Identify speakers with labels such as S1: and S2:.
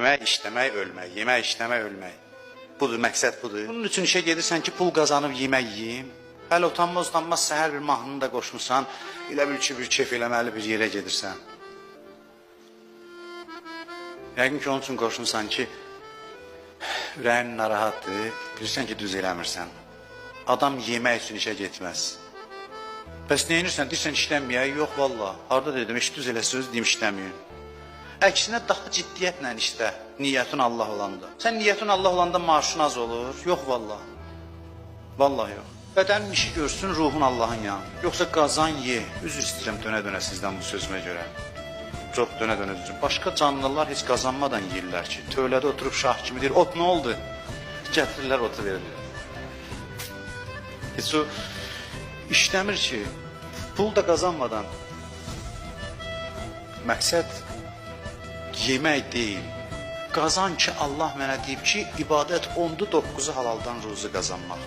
S1: Yemək, işləmək, ölmək, yemək, işləmək, ölmək. Budur, məqsəd budur. Bunun üçün işə gedirsən ki, pul qazanıb yemək yeyim. Hələ utanmaz səhər bir mahnını da qoşmusan, elə bil ki, bir keyf eləməli bir yerə gedirsən. Yəqin ki, onun üçün qoşmusan ki, ürəyin narahatdır, bilirsən ki, düz eləmirsən. Adam yemək üçün işə getməz. Bəs neyinirsən, deyirsən işləməyək? Yox, valla, harada dedim, iş düz elə söz deyim, işləməyin. Əksinə daha ciddiyyətlə işlə, niyyətin Allah olanda. Sən niyyətin Allah olanda maaşın az olur. Yox, valla. Valla yox. Bədənin işi görsün, ruhun Allahın yanı. Yoxsa qazan ye. Üzr istəyirəm dönə-dönə sizdən bu sözümə görə. Çox dönə-dönə düzüm. Başqa canlılar heç qazanmadan yeyirlər ki. Tövlədə oturub şah kimi deyir, ot nə oldu? Gətirirlər, otu verilir. Heç o işləmir ki, pul da qazanmadan. Məqsəd yemək deyil. Qazan ki, Allah mənə deyib ki, ibadət 10-9-u halaldan ruzu qazanmaq.